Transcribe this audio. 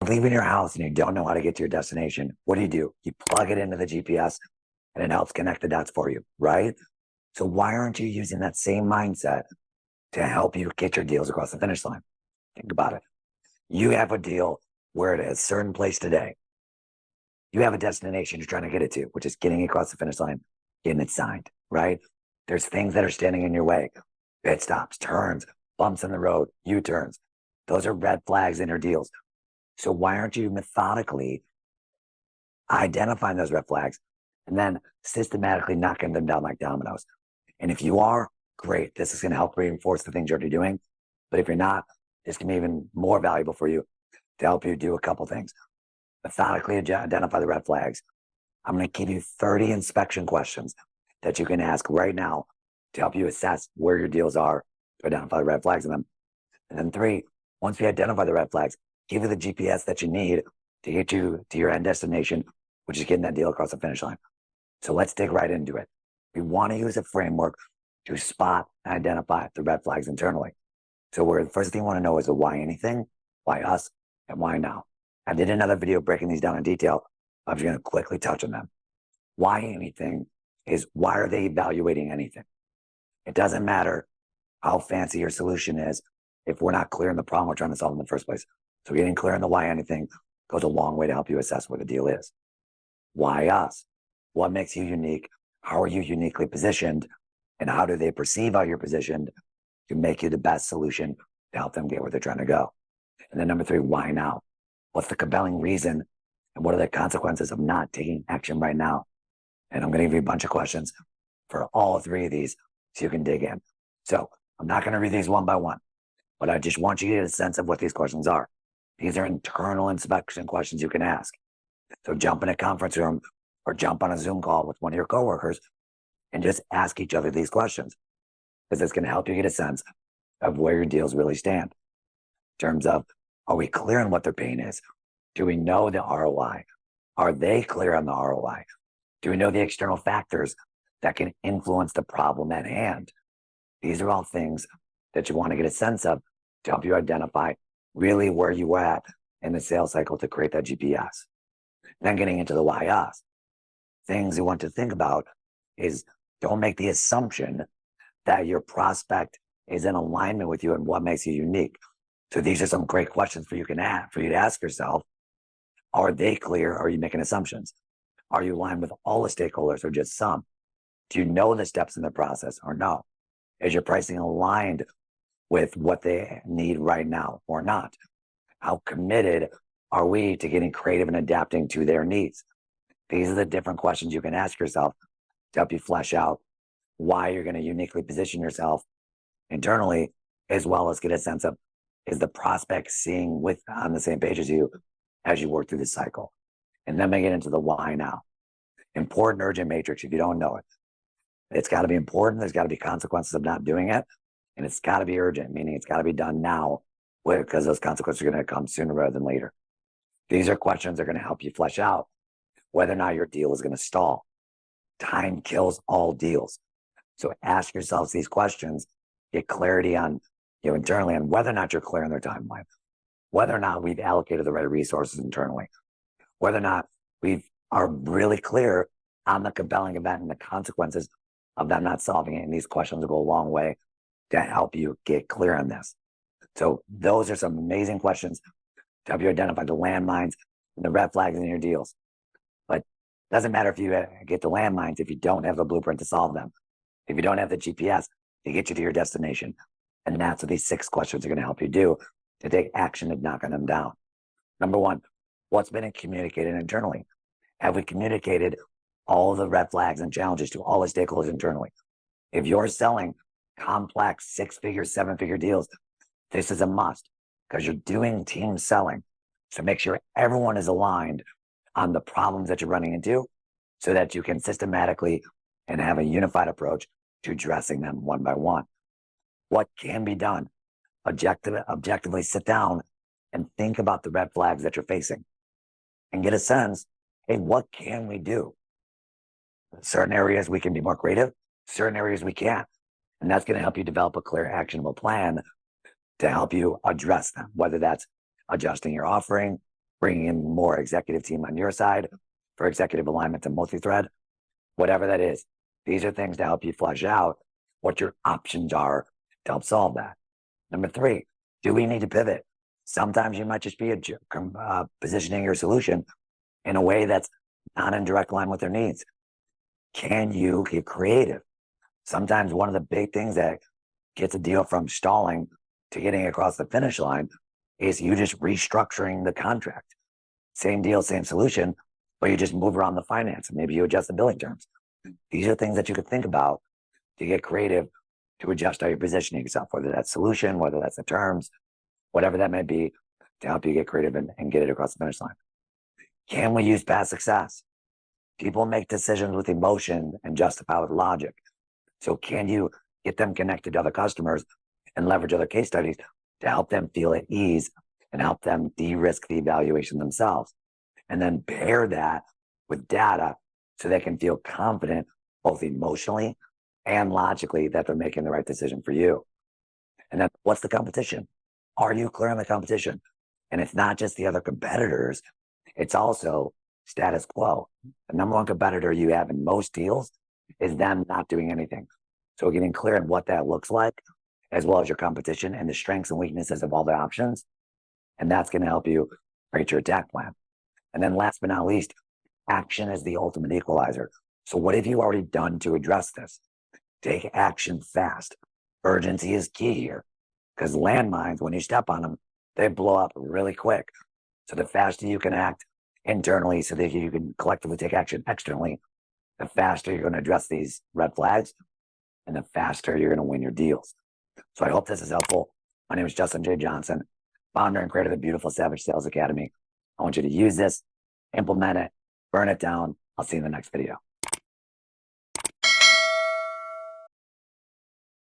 Leaving your house and you don't know how to get to your destination, what do? You plug it into the GPS and it helps connect the dots for you, right? So why aren't you using that same mindset to help you get your deals across the finish line? Think about it. You have a deal where it is a certain place today. You have a destination you're trying to get it to, which is getting across the finish line, getting it signed, right? There's things that are standing in your way. Pit stops, turns, bumps in the road, U-turns. Those are red flags in your deals. So why aren't you methodically identifying those red flags and then systematically knocking them down like dominoes? And if you are, great. This is going to help reinforce the things you're already doing. But if you're not, this can be even more valuable for you to help you do a couple things. Methodically identify the red flags. I'm going to give you 30 inspection questions that you can ask right now to help you assess where your deals are, to identify the red flags in them. And then 3, once we identify the red flags, give you the GPS that you need to get you to your end destination, which is getting that deal across the finish line. So let's dig right into it. We want to use a framework to spot and identify the red flags internally. So the first thing you want to know is the why anything, why us, and why now. I did another video breaking these down in detail. I'm just going to quickly touch on them. Why anything is, why are they evaluating anything? It doesn't matter how fancy your solution is if we're not clear on the problem we're trying to solve in the first place. So getting clear on the why anything goes a long way to help you assess where the deal is. Why us? What makes you unique? How are you uniquely positioned? And how do they perceive how you're positioned to make you the best solution to help them get where they're trying to go? And then number 3, why now? What's the compelling reason? And what are the consequences of not taking action right now? And I'm going to give you a bunch of questions for all 3 of these so you can dig in. So I'm not going to read these one by one, but I just want you to get a sense of what these questions are. These are internal inspection questions you can ask. So jump in a conference room or jump on a Zoom call with one of your coworkers and just ask each other these questions, because it's going to help you get a sense of where your deals really stand. In terms of, are we clear on what their pain is? Do we know the ROI? Are they clear on the ROI? Do we know the external factors that can influence the problem at hand? These are all things that you want to get a sense of to help you identify really where you are at in the sales cycle to create that GPS. Then getting into the why us. Things you want to think about is, don't make the assumption that your prospect is in alignment with you and what makes you unique. So these are some great questions for you to ask yourself. Are they clear? Or are you making assumptions? Are you aligned with all the stakeholders or just some? Do you know the steps in the process or no? Is your pricing aligned with what they need right now or not? How committed are we to getting creative and adapting to their needs? These are the different questions you can ask yourself to help you flesh out why you're going to uniquely position yourself internally, as well as get a sense of, is the prospect seeing on the same page as you work through the cycle? And then we get into the why now. Important, urgent matrix. If you don't know it, it's got to be important. There's got to be consequences of not doing it. And it's got to be urgent, meaning it's got to be done now, because those consequences are going to come sooner rather than later. These are questions that are going to help you flesh out whether or not your deal is going to stall. Time kills all deals. So ask yourselves these questions, get clarity on, internally on whether or not you're clear on their timeline, whether or not we've allocated the right resources internally, whether or not we are really clear on the compelling event and the consequences of them not solving it. And these questions will go a long way to help you get clear on this. So those are some amazing questions to help you identify the landmines and the red flags in your deals. But it doesn't matter if you get the landmines if you don't have a blueprint to solve them, if you don't have the GPS to get you to your destination. And that's what these 6 questions are going to help you do, to take action of knocking them down. Number 1, what's been communicated internally? Have we communicated all the red flags and challenges to all the stakeholders internally? If you're selling complex 6-figure, 7-figure deals, this is a must, because you're doing team selling. So make sure everyone is aligned on the problems that you're running into so that you can systematically and have a unified approach to addressing them one by one. What can be done? Objectively sit down and think about the red flags that you're facing and get a sense, hey, what can we do? Certain areas we can be more creative, certain areas we can't. And that's going to help you develop a clear, actionable plan to help you address them, whether that's adjusting your offering, bringing in more executive team on your side for executive alignment to multi-thread, whatever that is. These are things to help you flesh out what your options are to help solve that. Number 3, do we need to pivot? Sometimes you might just be positioning your solution in a way that's not in direct line with their needs. Can you get creative? Sometimes one of the big things that gets a deal from stalling to getting across the finish line is you just restructuring the contract. Same deal, same solution, but you just move around the finance and maybe you adjust the billing terms. These are things that you could think about to get creative, to adjust how you're positioning yourself, whether that's solution, whether that's the terms, whatever that may be, to help you get creative and get it across the finish line. Can we use past success? People make decisions with emotion and justify with logic. So can you get them connected to other customers and leverage other case studies to help them feel at ease and help them de-risk the evaluation themselves? And then pair that with data so they can feel confident both emotionally and logically that they're making the right decision for you. And then what's the competition? Are you clear on the competition? And it's not just the other competitors, it's also status quo. The number one competitor you have in most deals is them not doing anything. So getting clear on what that looks like, as well as your competition and the strengths and weaknesses of all the options. And that's going to help you create your attack plan. And then last but not least, action is the ultimate equalizer. So what have you already done to address this? Take action fast. Urgency is key here, because landmines, when you step on them, they blow up really quick. So the faster you can act internally so that you can collectively take action externally, the faster you're going to address these red flags and the faster you're going to win your deals. So I hope this is helpful. My name is Justin J. Johnson, founder and creator of the Beautiful Savage Sales Academy. I want you to use this, implement it, burn it down. I'll see you in the next video.